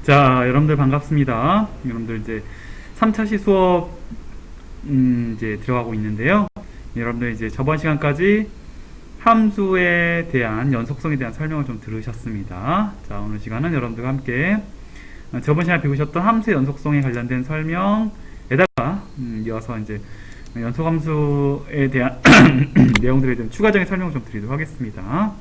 자, 여러분들 반갑습니다. 여러분들 이제 3차시 수업 이제 들어가고 있는데요. 여러분들 이제 저번 시간까지 함수에 대한 연속성에 대한 설명을 좀 들으셨습니다. 자, 오늘 시간은 여러분들과 함께 저번 시간에 배우셨던 함수의 연속성에 관련된 설명에다가 이어서 이제 연속함수에 대한 내용들에 대한 추가적인 설명을 좀 드리도록 하겠습니다.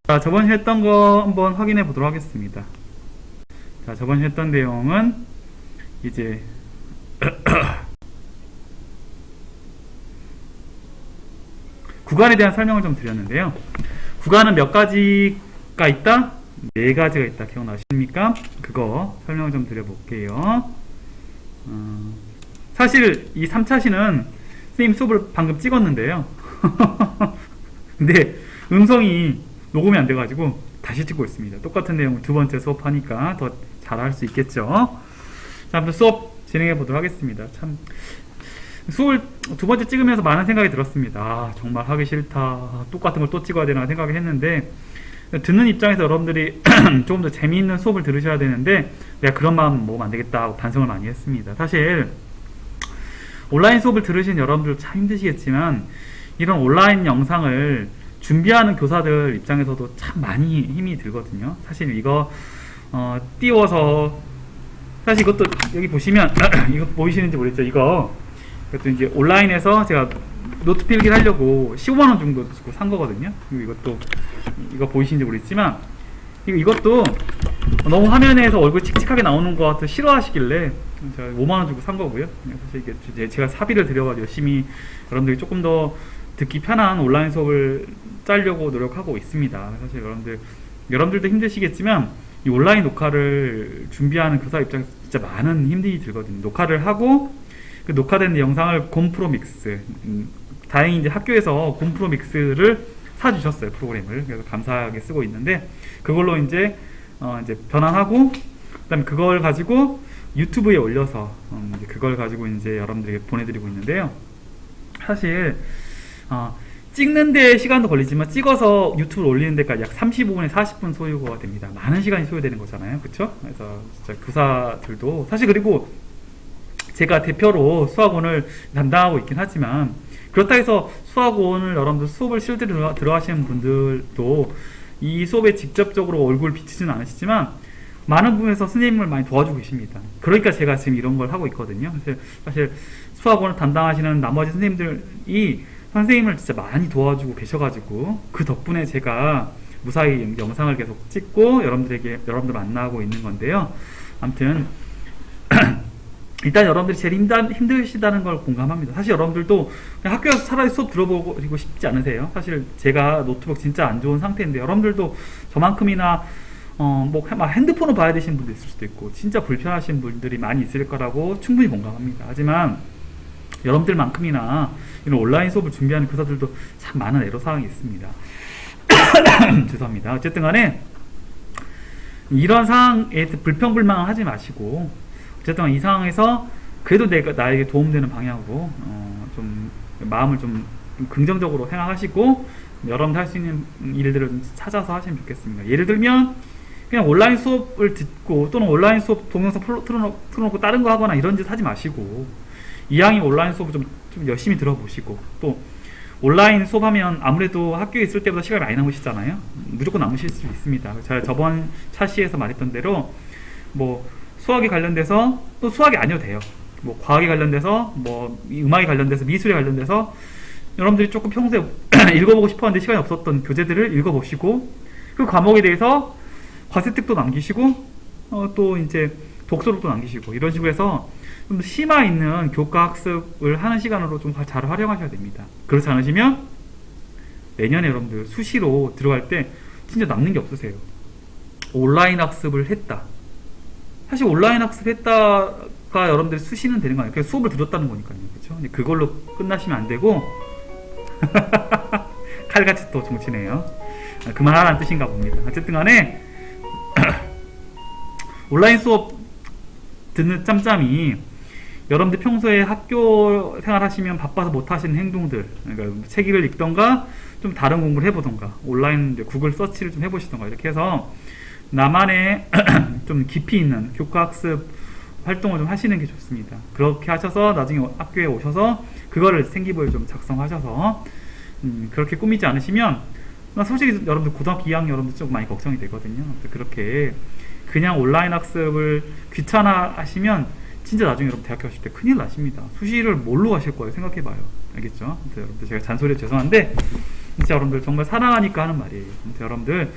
자, 저번에 했던 거 한번 확인해 보도록 하겠습니다. 자, 저번에 했던 내용은 이제 구간에 대한 설명을 좀 드렸는데요. 구간은 몇 가지가 있다? 네 가지가 있다. 기억나십니까? 그거 설명을 좀 드려볼게요. 사실 이 3차시는 선생님 수업을 방금 찍었는데요. 근데 음성이 녹음이 안 돼가지고 다시 찍고 있습니다. 똑같은 내용을 두 번째 수업하니까 더 잘할 수 있겠죠. 자, 한번 수업 진행해 보도록 하겠습니다. 참 수업을 두 번째 찍으면서 많은 생각이 들었습니다. 아, 정말 하기 싫다. 똑같은 걸 또 찍어야 되나 생각을 했는데, 듣는 입장에서 여러분들이 조금 더 재미있는 수업을 들으셔야 되는데 내가 그런 마음 먹으면 안 되겠다 하고 반성을 많이 했습니다. 사실 온라인 수업을 들으신 여러분들 참 힘드시겠지만 이런 온라인 영상을 준비하는 교사들 입장에서도 참 많이 힘이 들거든요. 사실 이거 띄워서 사실 이것도 여기 보시면 이거 보이시는지 모르겠죠. 이것도 이제 온라인에서 제가 노트 필기를 하려고 15만원 정도 주고 산 거거든요. 이것도 이거 보이시는지 모르겠지만 이것도 너무 화면에서 얼굴 칙칙하게 나오는 것 같아 싫어하시길래 제가 5만원 주고 산 거고요. 사실 이게 제가 사비를 들여가지고 열심히 여러분들이 조금 더 듣기 편한 온라인 수업을 짜려고 노력하고 있습니다. 사실 여러분들도 힘드시겠지만 이 온라인 녹화를 준비하는 교사 입장에서 진짜 많은 힘들이 들거든요. 녹화를 하고 그 녹화된 영상을 곰프로믹스 다행히 이제 학교에서 곰프로믹스를 사주셨어요. 프로그램을. 그래서 감사하게 쓰고 있는데 그걸로 이제 변환하고 그다음에 그걸 가지고 유튜브에 올려서 이제 그걸 가지고 이제 여러분들에게 보내드리고 있는데요. 사실 찍는 데 시간도 걸리지만 찍어서 유튜브를 올리는 데까지 약 35분에 40분 소요가 됩니다. 많은 시간이 소요되는 거잖아요. 그쵸? 그래서 진짜 교사들도 사실 그리고 제가 대표로 수학원을 담당하고 있긴 하지만 그렇다 해서 수학원을 여러분들 수업을 실제로 들어가시는 분들도 이 수업에 직접적으로 얼굴 비치지는 않으시지만 많은 부분에서 선생님을 많이 도와주고 계십니다. 그러니까 제가 지금 이런 걸 하고 있거든요. 사실 수학원을 담당하시는 나머지 선생님들이 선생님을 진짜 많이 도와주고 계셔가지고 그 덕분에 제가 무사히 영상을 계속 찍고 여러분들 만나고 있는 건데요. 아무튼 일단 여러분들이 제일 힘드시다는 걸 공감합니다. 사실 여러분들도 그냥 학교에서 차라리 수업 들어보고 싶지 않으세요? 사실 제가 노트북 진짜 안 좋은 상태인데 여러분들도 저만큼이나 핸드폰을 봐야 되시는 분도 있을 수도 있고 진짜 불편하신 분들이 많이 있을 거라고 충분히 공감합니다. 하지만 여러분들만큼이나 이런 온라인 수업을 준비하는 교사들도 참 많은 애로사항이 있습니다. 죄송합니다. 어쨌든 간에 이런 상황에 불평불만 하지 마시고 어쨌든 이 상황에서 그래도 나에게 도움되는 방향으로 좀 마음을 좀 긍정적으로 생각하시고 여러분들 할 수 있는 일들을 좀 찾아서 하시면 좋겠습니다. 예를 들면 그냥 온라인 수업을 듣고 또는 온라인 수업 동영상 틀어놓고 다른 거 하거나 이런 짓 하지 마시고 이왕이 온라인 수업을 좀 열심히 들어보시고 또 온라인 수업하면 아무래도 학교에 있을 때보다 시간이 많이 남으시잖아요. 무조건 남으실 수 있습니다. 제가 저번 차시에서 말했던 대로 수학에 관련돼서 또 수학이 아니어도 돼요. 과학에 관련돼서 음악에 관련돼서 미술에 관련돼서 여러분들이 조금 평소에 읽어보고 싶었는데 시간이 없었던 교재들을 읽어보시고 그 과목에 대해서 과세특도 남기시고 또 이제 독서록도 남기시고 이런 식으로 해서 좀 심화 있는 교과 학습을 하는 시간으로 좀 잘 활용하셔야 됩니다. 그렇지 않으시면 내년에 여러분들 수시로 들어갈 때 진짜 남는 게 없으세요. 온라인 학습을 했다. 사실 온라인 학습했다가 여러분들이 수시는 되는 거 아니에요. 그냥 수업을 들었다는 거니까요. 그렇죠? 근데 그걸로 끝나시면 안 되고 칼같이 또 종치네요. 그만하라는 뜻인가 봅니다. 어쨌든 간에 온라인 수업 듣는 짬짬이 여러분들 평소에 학교 생활 하시면 바빠서 못 하시는 행동들, 그러니까 책을 읽던가 좀 다른 공부를 해보던가 온라인 구글 서치를 좀 해보시던가 이렇게 해서 나만의 좀 깊이 있는 교과학습 활동을 좀 하시는 게 좋습니다. 그렇게 하셔서 나중에 학교에 오셔서 그거를 생기부에 좀 작성하셔서 그렇게 꾸미지 않으시면 나 솔직히 여러분들 고등학교 2학년 여러분들 좀 많이 걱정이 되거든요. 그렇게 그냥 온라인 학습을 귀찮아 하시면 진짜 나중에 여러분 대학교 가실 때 큰일 나십니다. 수시를 뭘로 가실 거예요? 생각해봐요. 알겠죠? 여러분들 제가 잔소리 죄송한데 진짜 여러분들 정말 사랑하니까 하는 말이에요. 여러분들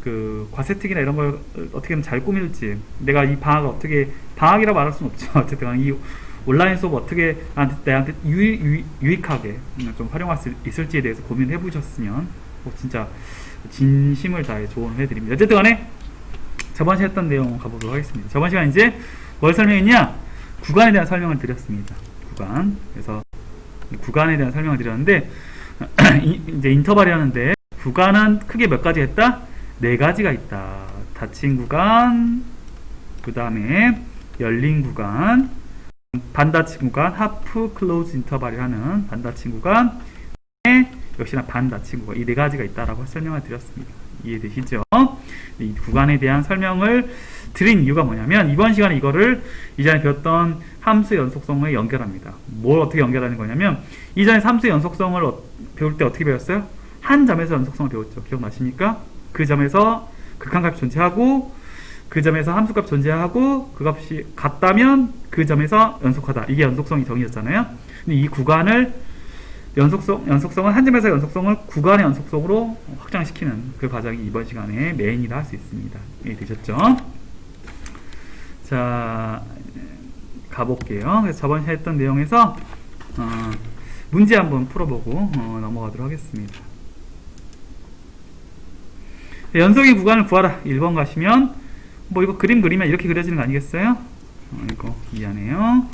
그 과세특이나 이런 걸 어떻게 하면 잘 꾸밀지, 내가 이 방학을 어떻게, 방학이라고 말할 수는 없죠. 어쨌든 이 온라인 수업 어떻게 내한테 유익하게 좀 활용할 수 있을지에 대해서 고민해 보셨으면 진짜 진심을 다해 조언을 해드립니다. 어쨌든 간에 저번 시간에 했던 내용 가보도록 하겠습니다. 저번 시간 이제 뭘 설명했냐? 구간에 대한 설명을 드렸습니다. 구간. 그래서 구간에 대한 설명을 드렸는데 이제 인터벌이 하는데 구간은 크게 몇 가지 했다? 4가지가 있다. 닫힌 구간, 그 다음에 열린 구간, 반닫힌 구간, 하프 클로즈 인터벌이 하는 반닫힌 구간, 역시나 반닫힌 구간, 이 4가지가 있다라고 설명을 드렸습니다. 이해되시죠? 이 구간에 대한 설명을 드린 이유가 뭐냐면 이번 시간에 이거를 이전에 배웠던 함수의 연속성에 연결합니다. 뭘 어떻게 연결하는 거냐면 이전에 함수의 연속성을 배울 때 어떻게 배웠어요? 한 점에서 연속성을 배웠죠. 기억나십니까? 그 점에서 극한값이 존재하고 그 점에서 함수값 존재하고 그 값이 같다면 그 점에서 연속하다. 이게 연속성이 정의였잖아요. 근데 이 구간을 연속성은 한 점에서 연속성을 구간의 연속성으로 확장시키는 그 과정이 이번 시간에 메인이라 할 수 있습니다. 이해되셨죠? 자, 가볼게요. 그래서 저번 시간에 했던 내용에서 문제 한번 풀어보고 넘어가도록 하겠습니다. 연속의 구간을 구하라. 1번 가시면 뭐 이거 그림 그리면 이렇게 그려지는 거 아니겠어요? 이거 미안해요.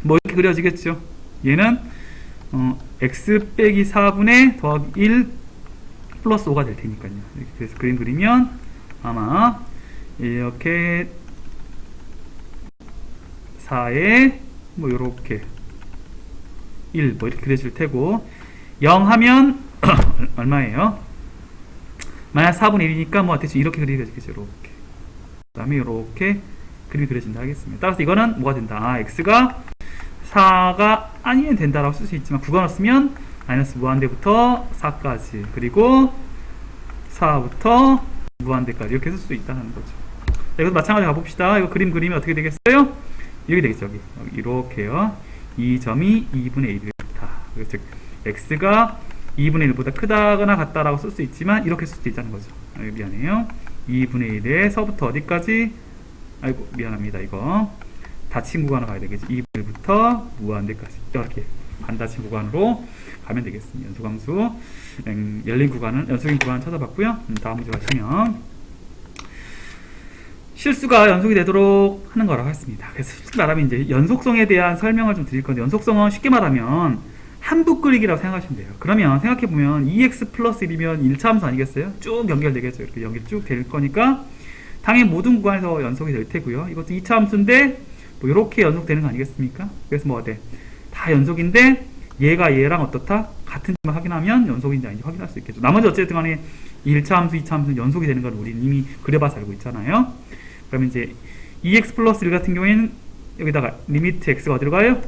뭐 이렇게 그려지겠죠. 얘는 x 빼기 4분의 더하기 1 플러스 5가 될 테니까요. 그래서 그림 그리면 아마 이렇게 4에 뭐 요렇게 1 뭐 이렇게 그려질 테고 0 하면 얼마예요? 마이너스 4분의 1이니까 뭐 대충 이렇게 그려지겠죠. 이렇게. 그 다음에 이렇게 그림이 그려진다 하겠습니다. 따라서 이거는 뭐가 된다? x가 4가 아니면 된다라고 쓸 수 있지만 구간을 쓰면 마이너스 무한대부터 4까지 그리고 4부터 무한대까지 이렇게 쓸 수 있다는 거죠. 자, 이것도 마찬가지로 가봅시다. 이거 그림 그리면 어떻게 되겠어요? 이렇게 되겠죠. 여기 이렇게요. 이 점이 2분의 1이다. 즉 x가 2분의 1보다 크다거나 같다라고 쓸 수 있지만 이렇게 쓸 수도 있다는 거죠. 미안해요. 2분의 1에서부터 어디까지? 아이고 미안합니다. 이거 닫힌 구간으로 가야 되겠지. 2분의 1부터 무한대까지 이렇게 반닫힌 구간으로 가면 되겠습니다. 연속함수 열린 구간은 연속인 구간을 찾아봤고요. 다음 문제 가시면 실수가 연속이 되도록 하는 거라고 했습니다. 그래서 쉽게 말하면 이제 연속성에 대한 설명을 좀 드릴 건데 연속성은 쉽게 말하면 한붓 그리기라고 생각하시면 돼요. 그러면 생각해보면 2x 플러스 1이면 1차 함수 아니겠어요? 쭉 연결되겠죠. 이렇게 연결 쭉 될 거니까 당연히 모든 구간에서 연속이 될 테고요. 이것도 2차 함수인데 뭐 이렇게 연속되는 거 아니겠습니까? 그래서 뭐가 돼? 다 연속인데 얘가 얘랑 어떻다? 같은 점을 확인하면 연속인지 아닌지 확인할 수 있겠죠. 나머지 어쨌든 간에 1차 함수, 2차 함수는 연속이 되는 걸 우리는 이미 그려봐서 알고 있잖아요. 그러면 이제 2x 플러스 1 같은 경우에는 여기다가 리미트 x가 어디로 가요?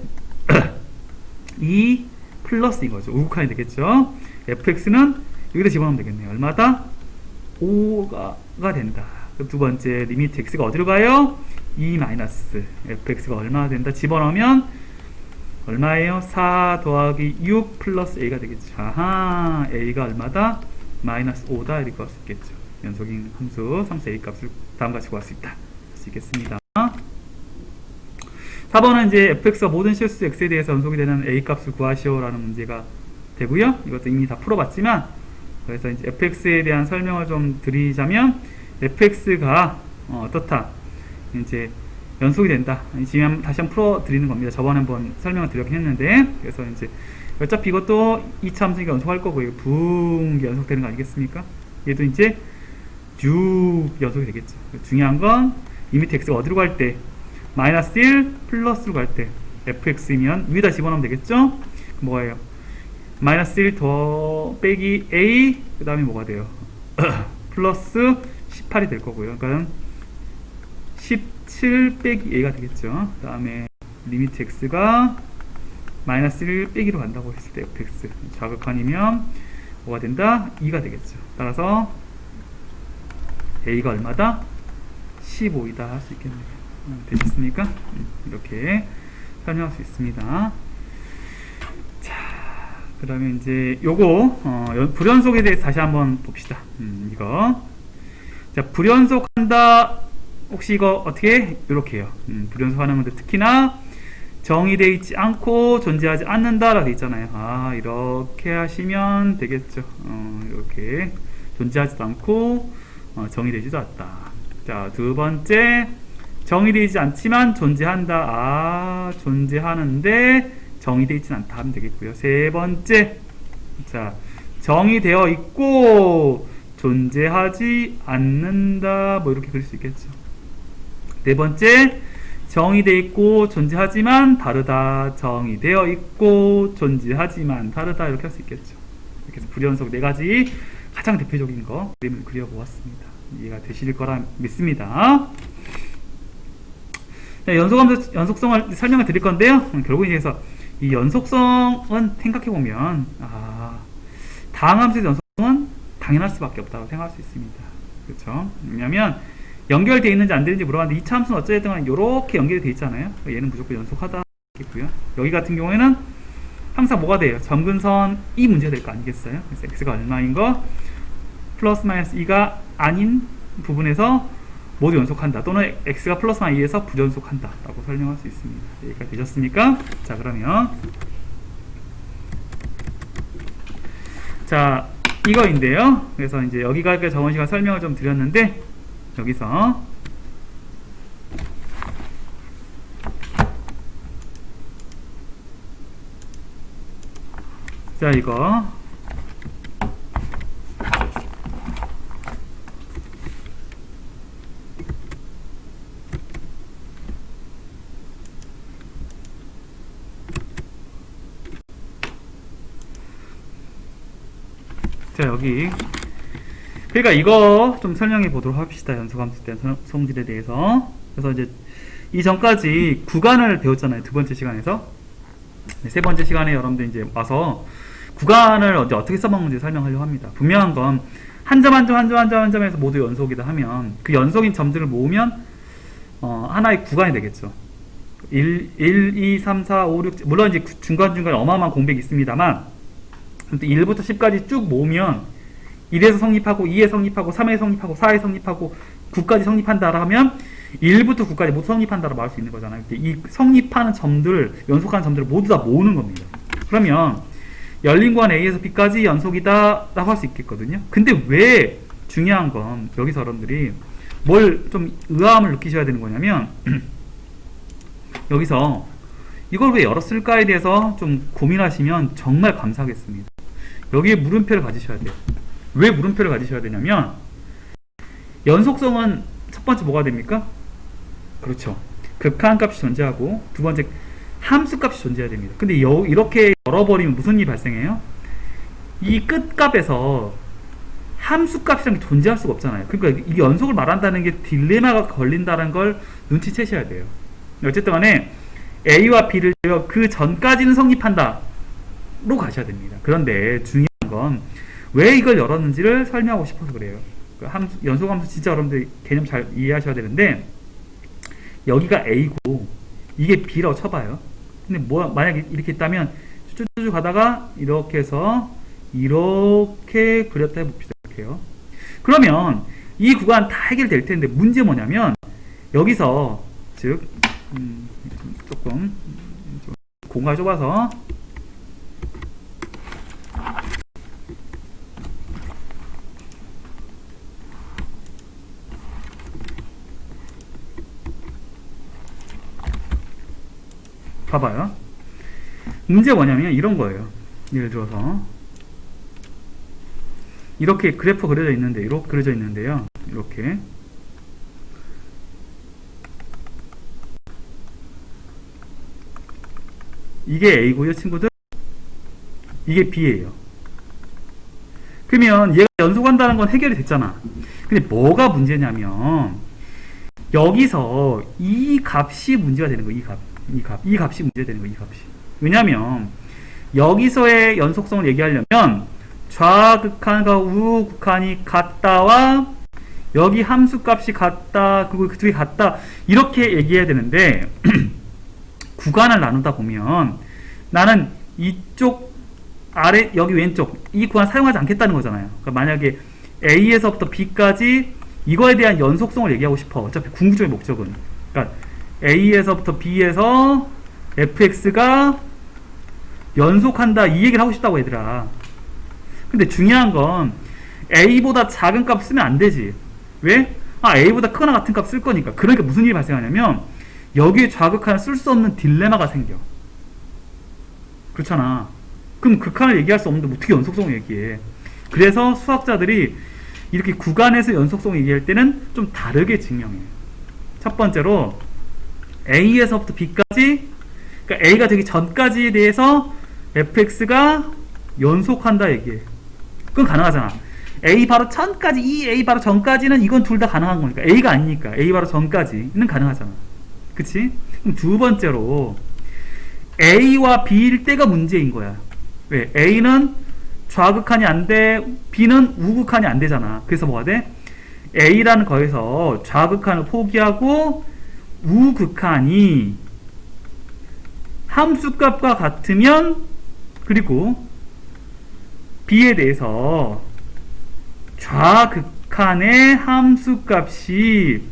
2 플러스인 거죠. 우극한이 되겠죠. fx는 여기다 집어넣으면 되겠네요. 얼마다? 5가 된다. 두 번째 리미트 x가 어디로 가요? 2 마이너스 fx가 얼마나 된다? 집어넣으면 얼마예요? 4 더하기 6 플러스 a가 되겠죠. 아하, a가 얼마다? 마이너스 5다 이렇게 구할 수 있겠죠. 연속인 함수 3수 a 값을 다음과 같이 구할 수 있다. 할 수 있겠습니다. 4번은 이제 fx가 모든 실수 x에 대해서 연속이 되는 a 값을 구하시오 라는 문제가 되고요. 이것도 이미 다 풀어봤지만 그래서 이제 fx에 대한 설명을 좀 드리자면 fx가 어떻다? 이제 연속이 된다. 지금 다시 한번 풀어드리는 겁니다. 저번에 한번 설명을 드렸긴 했는데 그래서 이제 어차피 이것도 2차 함수니까 연속할 거고 붕 연속되는 거 아니겠습니까? 얘도 이제 쭉 연속이 되겠죠. 중요한 건 리미트 x가 어디로 갈 때 마이너스 1 플러스로 갈 때 fx면 위에다 집어넣으면 되겠죠. 뭐예요? 마이너스 1 더 빼기 a 그 다음에 뭐가 돼요? 플러스 18이 될 거고요. 그러니까 17 빼기 a가 되겠죠. 그 다음에 리미트 x가 마이너스 1 빼기로 간다고 했을 때 fx 좌극한이면 뭐가 된다? 2가 되겠죠. 따라서 a가 얼마다? 15이다 할 수 있겠네요. 되셨습니까? 이렇게 설명할 수 있습니다. 자, 그 다음에 이제 요거 불연속에 대해서 다시 한번 봅시다. 이거 자, 불연속한다. 혹시 이거 어떻게 이렇게 해요. 불연속하는 건데 특히나 정의되어 있지 않고 존재하지 않는다라고 되어 있잖아요. 아, 이렇게 하시면 되겠죠. 이렇게 존재하지도 않고 정의되지도 않다. 자, 두 번째 정의되지 않지만 존재한다. 아, 존재하는데 정의되어 있지 않다 하면 되겠고요. 세 번째, 자, 정의되어 있고 존재하지 않는다. 뭐 이렇게 그릴 수 있겠죠. 네 번째, 정의되어 있고 존재하지만 다르다. 정의되어 있고 존재하지만 다르다. 이렇게 할 수 있겠죠. 이렇게 해서 불연속 네 가지 가장 대표적인 거 그림을 그려보았습니다. 이해가 되실 거라 믿습니다. 네, 연속성을 설명을 드릴 건데요. 결국 이제서 이 연속성은 생각해보면 다항함수의 연속성은 당연할 수밖에 없다고 생각할 수 있습니다. 그렇죠? 왜냐하면 연결되어 있는지 안 되는지 물어봤는데 2차 함수는 어쨌든 간에 이렇게 연결이 되어 있잖아요. 얘는 무조건 연속하다 겠고요. 여기 같은 경우에는 항상 뭐가 돼요? 점근선이 문제가 될 거 아니겠어요? 그래서 x가 얼마인 거 플러스 마이너스 2가 아닌 부분에서 모두 연속한다. 또는 x가 플러스 마이너스 2에서 불연속한다 라고 설명할 수 있습니다. 여기까지 되셨습니까? 자, 그러면 자, 이거인데요. 그래서 이제 여기가 저번 시간 설명을 좀 드렸는데 여기서 자, 이거 자, 여기 그러니까 이거 좀 설명해 보도록 합시다. 연속함수 대 성질에 대해서. 그래서 이제 이전까지 구간을 배웠잖아요. 두 번째 시간에서. 네, 세 번째 시간에 여러분들 이제 와서 구간을 이제 어떻게 써먹는지 설명하려고 합니다. 분명한 건 한 점 한 점 한 점 한 점 한 점에서 모두 연속이다 하면 그 연속인 점들을 모으면 하나의 구간이 되겠죠. 1, 2, 3, 4, 5, 6 물론 이제 중간중간에 어마어마한 공백이 있습니다만 1부터 10까지 쭉 모으면 1에서 성립하고 2에 성립하고 3에 성립하고 4에 성립하고 9까지 성립한다 하면 1부터 9까지 모두 성립한다고 말할 수 있는 거잖아요. 이 성립하는 점들, 연속하는 점들을 모두 다 모으는 겁니다. 그러면 열린 구간 A에서 B까지 연속이다 라고 할 수 있겠거든요. 근데 왜 중요한 건 여기서 여러분들이 뭘 좀 의아함을 느끼셔야 되는 거냐면 여기서 이걸 왜 열었을까에 대해서 좀 고민하시면 정말 감사하겠습니다. 여기에 물음표를 가지셔야 돼요. 왜 물음표를 가지셔야 되냐면 연속성은 첫 번째 뭐가 됩니까? 그렇죠. 극한값이 존재하고 두 번째 함수값이 존재해야 됩니다. 근데 이렇게 열어버리면 무슨 일이 발생해요? 이 끝값에서 함수값이라는 게 존재할 수가 없잖아요. 그러니까 이 연속을 말한다는 게 딜레마가 걸린다는 걸 눈치채셔야 돼요. 어쨌든 간에 A와 B를 그 전까지는 성립한다 로 가셔야 됩니다. 그런데 중요한 건 왜 이걸 열었는지를 설명하고 싶어서 그래요. 연속함수 진짜 여러분들 개념 잘 이해하셔야 되는데 여기가 A고 이게 B라고 쳐봐요. 근데 만약에 이렇게 있다면 쭈쭈쭈 가다가 이렇게 해서 이렇게 그렸다 해봅시다. 이렇게요. 그러면 이 구간 다 해결될 텐데 문제 뭐냐면 여기서 즉 조금 공간이 좁아서 봐봐요. 문제가 뭐냐면 이런 거예요. 예를 들어서 이렇게 그래프 그려져 있는데 이렇게 그려져 있는데요. 이렇게. 이게 A고요, 친구들. 이게 B예요. 그러면 얘가 연속한다는 건 해결이 됐잖아. 근데 뭐가 문제냐면 여기서 이 값이 문제가 되는 거야. 이 값이 문제가 되는 거야. 이 값이. 왜냐면 여기서의 연속성을 얘기하려면 좌극한과 우극한이 같다와 여기 함수값이 같다, 그리고 그쪽이 같다, 이렇게 얘기해야 되는데 구간을 나누다 보면 나는 이쪽 아래, 여기 왼쪽 이 구간 사용하지 않겠다는 거잖아요. 그러니까 만약에 A에서부터 B까지 이거에 대한 연속성을 얘기하고 싶어. 어차피 궁극적인 목적은, 그러니까 A에서부터 B에서 fx가 연속한다, 이 얘기를 하고 싶다고, 얘들아. 근데 중요한 건 A보다 작은 값 쓰면 안 되지. 왜? A보다 크거나 같은 값 쓸 거니까. 그러니까 무슨 일이 발생하냐면 여기에 좌극한을 쓸 수 없는 딜레마가 생겨. 그렇잖아. 그럼 극한을 얘기할 수 없는데 어떻게 연속성을 얘기해? 그래서 수학자들이 이렇게 구간에서 연속성을 얘기할 때는 좀 다르게 증명해. 첫 번째로 A에서부터 B까지, 그러니까 A가 되기 전까지에 대해서 fx가 연속한다 얘기해. 그건 가능하잖아. A 바로 전까지, 이 A 바로 전까지는 이건 둘 다 가능한 거니까. A가 아니니까 A 바로 전까지는 가능하잖아. 그치? 그럼 두 번째로 A와 B일 때가 문제인 거야. 왜? A는 좌극한이 안 돼, B는 우극한이 안 되잖아. 그래서 뭐가 돼? A라는 거에서 좌극한을 포기하고 우극한이 함수값과 같으면, 그리고 B에 대해서 좌극한의 함수값이,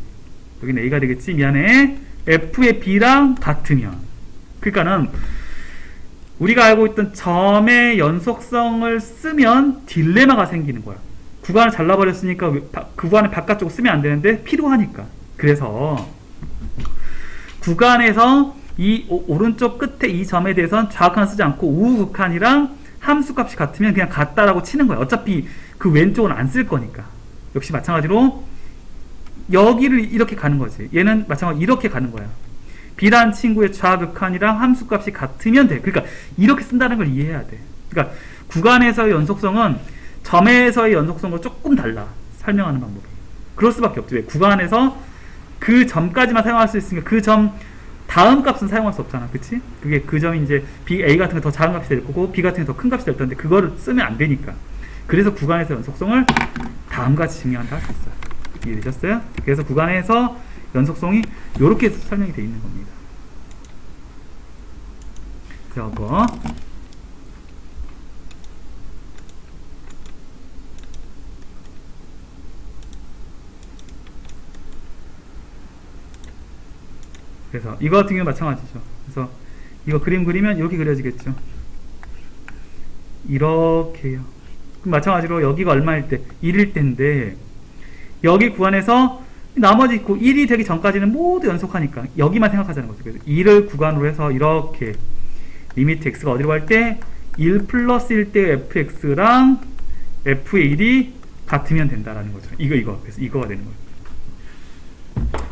여기는 A가 되겠지? 미안해. F의 B랑 같으면. 그러니까는 우리가 알고 있던 점의 연속성을 쓰면 딜레마가 생기는 거야. 구간을 잘라버렸으니까 그 구간의 바깥쪽으로 쓰면 안 되는데 필요하니까. 그래서 구간에서 이 오른쪽 끝에 이 점에 대해서는 좌극한을 쓰지 않고 우극한이랑 함수값이 같으면 그냥 같다라고 치는 거야. 어차피 그 왼쪽은 안 쓸 거니까. 역시 마찬가지로 여기를 이렇게 가는 거지. 얘는 마찬가지로 이렇게 가는 거야. B라는 친구의 좌극한이랑 함수값이 같으면 돼. 그러니까 이렇게 쓴다는 걸 이해해야 돼. 그러니까 구간에서의 연속성은 점에서의 연속성과 조금 달라. 설명하는 방법이. 그럴 수밖에 없지. 왜? 구간에서 그 점까지만 사용할 수 있으니까 그 점 다음 값은 사용할 수 없잖아. 그치? 그게 그 점이 이제 A 같은 게 더 작은 값이 될 거고 B 같은 게 더 큰 값이 될 텐데 그거를 쓰면 안 되니까. 그래서 구간에서 연속성을 다음같이 증명한다 할 수 있어요. 이해되셨어요? 그래서 구간에서 연속성이 이렇게 설명이 되어 있는 겁니다. 저거 그래서 이거 같은 경우 마찬가지죠. 그래서 이거 그림 그리면 이렇게 그려지겠죠. 이렇게요. 그럼 마찬가지로 여기가 얼마일 때? 1일 때인데 여기 구간에서 나머지 1이 되기 전까지는 모두 연속하니까 여기만 생각하자는 거죠. 그래서 2를 구간으로 해서 이렇게 리미트 x가 어디로 갈 때 1 플러스일 때 fx랑 f의 1이 같으면 된다라는 거죠. 그래서 이거가 되는 거예요.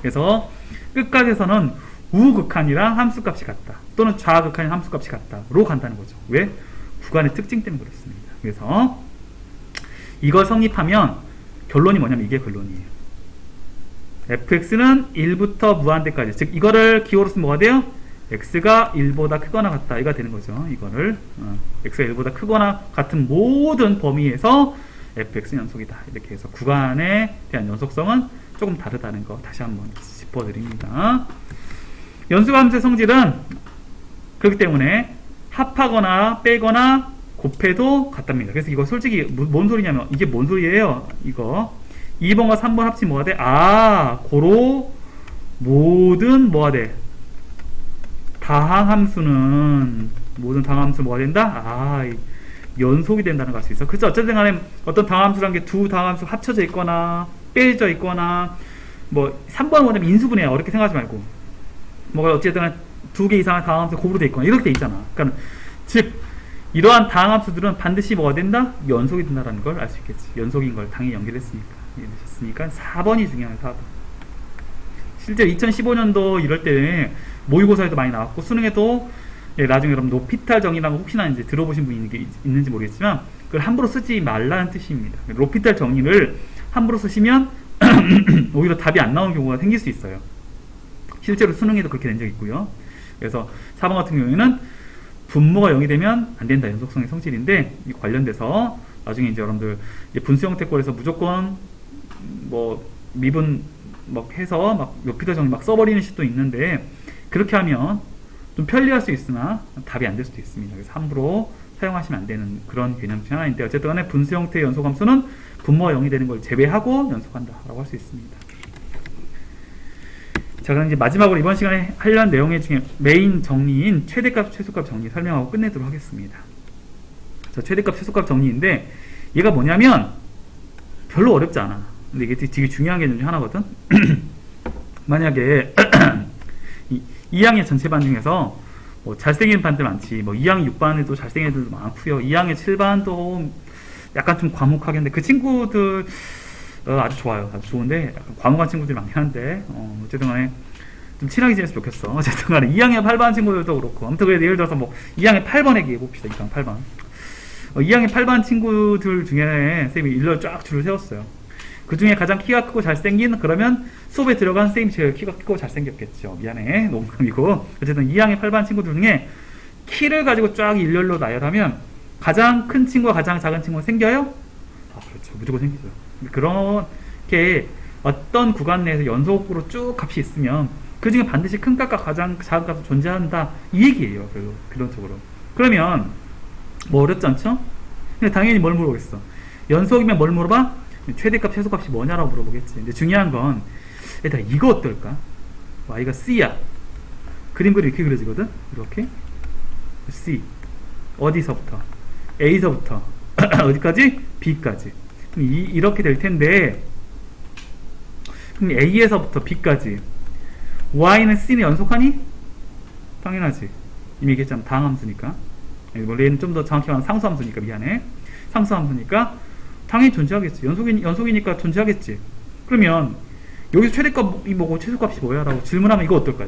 그래서 끝각에서는 우극한이랑 함수값이 같다. 또는 좌극한이랑 함수값이 같다로 간다는 거죠. 왜? 구간의 특징 때문에 그렇습니다. 그래서 이걸 성립하면 결론이 뭐냐면 이게 결론이에요. fx는 1부터 무한대까지, 즉 이거를 기호로 쓰면 뭐가 돼요? x가 1보다 크거나 같다, 이가 되는 거죠. 이거를 x가 1보다 크거나 같은 모든 범위에서 fx는 연속이다, 이렇게 해서 구간에 대한 연속성은 조금 다르다는 거 다시 한번 짚어드립니다. 연수함수의 성질은 그렇기 때문에 합하거나 빼거나 곱해도 같답니다. 그래서 이거 솔직히 뭔 소리냐면 이게 뭔 소리예요? 이거 2번과 3번 합치면 뭐가 돼? 고로 모든 뭐가 돼? 다항함수는 모든 다항함수 뭐가 된다? 연속이 된다는 걸 알 수 있어. 그래서 어쨌든 간에 어떤 다항함수라는 게 두 다항함수 합쳐져 있거나 빼져 있거나 뭐 3번은 뭐냐면 인수분해야. 어렵게 생각하지 말고 뭐가 어쨌든 두 개 이상의 다항함수 곱으로 돼 있거나 이렇게 돼 있잖아. 그러니까 즉 이러한 다항함수들은 반드시 뭐가 된다? 연속이 된다는 걸 알 수 있겠지. 연속인 걸 당연히 연결했으니까. 이해되셨습니까? 4번이 중요해요. 4번. 실제 2015년도 이럴 때 모의고사에도 많이 나왔고 수능에도 나중에 여러분 로피탈 정의라고 혹시나 이제 들어보신 분이 있는지 모르겠지만 그걸 함부로 쓰지 말라는 뜻입니다. 로피탈 정의를 함부로 쓰시면 오히려 답이 안 나오는 경우가 생길 수 있어요. 실제로 수능에도 그렇게 된 적이 있고요. 그래서 4번 같은 경우에는 분모가 0이 되면 안 된다. 연속성의 성질인데 이 관련돼서 나중에 이제 여러분들 이제 분수 형태꼴에서 무조건 뭐 미분 막 해서 막 로피탈 정의 막 써버리는 식도 있는데 그렇게 하면 좀 편리할 수 있으나 답이 안 될 수도 있습니다. 그래서 함부로 사용하시면 안 되는 그런 개념 중 하나인데 어쨌든 간에 분수 형태의 연속함수는 분모가 0이 되는 걸 제외하고 연속한다 라고 할 수 있습니다. 자, 그럼 이제 마지막으로 이번 시간에 하려는 내용 중에 메인 정리인 최대값, 최소값 정리 설명하고 끝내도록 하겠습니다. 자, 최대값, 최소값 정리인데 얘가 뭐냐면 별로 어렵지 않아. 근데 이게 되게 중요한 개념 중 하나거든. 만약에 2학년 전체 반 중에서 뭐 잘생긴 반들 많지. 뭐 2학년 6반에도 잘생긴 애들도 많고요. 2학년 7반도 약간 좀 과묵하겠는데 그 친구들 아주 좋아요. 아주 좋은데 약간 과묵한 친구들이 많긴 한데 어쨌든 간에 좀 친하게 지냈으면 좋겠어. 어쨌든 간에 2학년 8반 친구들도 그렇고 아무튼 그래도 예를 들어서 뭐 2학년 8반 얘기해봅시다. 2학년 8반 2학년 8반 친구들 중에 쌤이 일렬 쫙 줄을 세웠어요. 그 중에 가장 키가 크고 잘생긴 그러면 수업에 들어간 쌤이 제일 키가 크고 잘생겼겠죠. 미안해. 농담이고 어쨌든 2학년 8반 친구들 중에 키를 가지고 쫙 일렬로 나열하면 가장 큰 친구와 가장 작은 친구가 생겨요? 아, 그렇죠. 무조건 생기죠. 그렇게 어떤 구간 내에서 연속으로 쭉 값이 있으면 그 중에 반드시 큰 값과 가장 작은 값이 존재한다 이 얘기예요. 결론적으로. 그러면 뭐 어렵지 않죠? 근데 당연히 뭘 물어보겠어? 연속이면 뭘 물어봐? 최대값, 최소값이 뭐냐라고 물어보겠지. 근데 중요한 건 일단 이거 어떨까? y가 c야. 그림 그리 이렇게 그려지거든? 이렇게 c 어디서부터? a서부터 어디까지? b까지. 그럼 이렇게 될 텐데 그럼 a에서부터 b까지 y는 c는 연속하니? 당연하지. 이미 얘기했잖아. 다항함수니까. 원래는 좀 더 정확히 말하면 상수함수니까 미안해. 상수함수니까 당연히 존재하겠지. 연속이니까 존재하겠지. 그러면 여기서 최대값이 뭐고 최소값이 뭐야? 라고 질문하면 이거 어떨까?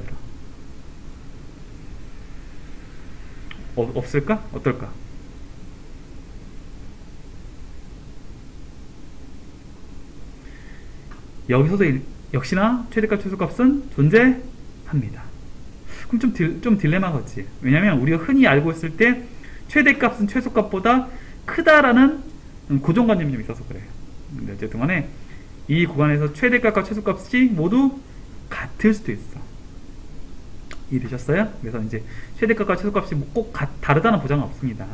없을까? 어떨까? 여기서도 역시나 최대값, 최소값은 존재합니다. 그럼 좀 딜레마겠지. 왜냐면 우리가 흔히 알고 있을 때 최대값은 최소값보다 크다라는 고정관념이 좀 있어서 그래요. 근데 어쨌든 간에 이 구간에서 최대값과 최소값이 모두 같을 수도 있어. 이해되셨어요? 그래서 이제 최대값과 최소값이 꼭 다르다는 보장은 없습니다.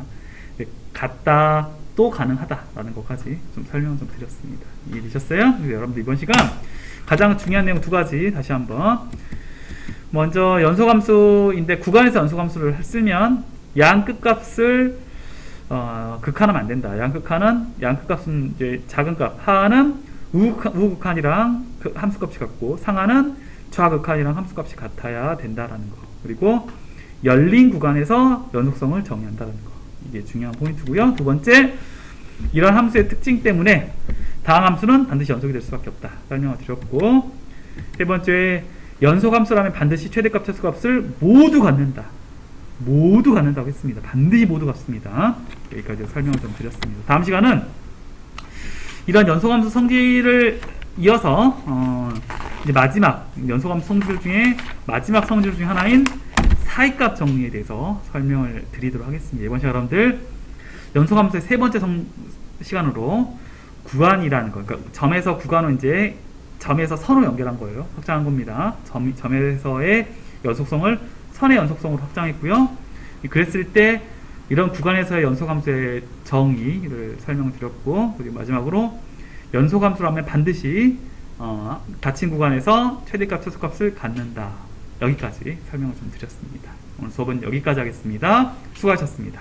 같다도 가능하다라는 것까지 좀 설명을 좀 드렸습니다. 이해되셨어요? 그래서 여러분들 이번 시간 가장 중요한 내용 두 가지 다시 한번. 먼저 연소함수인데 구간에서 연소함수를 쓰면 양 끝값을 극한하면 안 된다. 양끝값은 이제 작은 값, 하하는 우극한이랑 함수값이 같고 상하는 좌극한이랑 함수값이 같아야 된다라는 거. 그리고 열린 구간에서 연속성을 정의한다는 거. 이게 중요한 포인트고요. 두 번째, 이런 함수의 특징 때문에 다항 함수는 반드시 연속이 될 수밖에 없다. 설명을 드렸고, 세 번째, 연속 함수라면 반드시 최대값, 최소값을 모두 갖는다. 모두 갖는다고 했습니다. 반드시 모두 갖습니다. 여기까지 설명을 좀 드렸습니다. 다음 시간은 이런 연속함수 성질을 이어서 이제 마지막 연속함수 성질 중에 마지막 성질 중에 하나인 사이값 정리에 대해서 설명을 드리도록 하겠습니다. 이번 시간 여러분들 연속함수의 세 번째 시간으로 구간이라는 거, 그러니까 점에서 구간으로 이제 점에서 선으로 연결한 거예요. 확장한 겁니다. 점에서의 연속성을 선의 연속성으로 확장했고요. 그랬을 때 이런 구간에서의 연속함수의 정의를 설명을 드렸고, 그리고 마지막으로 연속함수라면 반드시 닫힌 구간에서 최대값, 최소값을 갖는다. 여기까지 설명을 좀 드렸습니다. 오늘 수업은 여기까지 하겠습니다. 수고하셨습니다.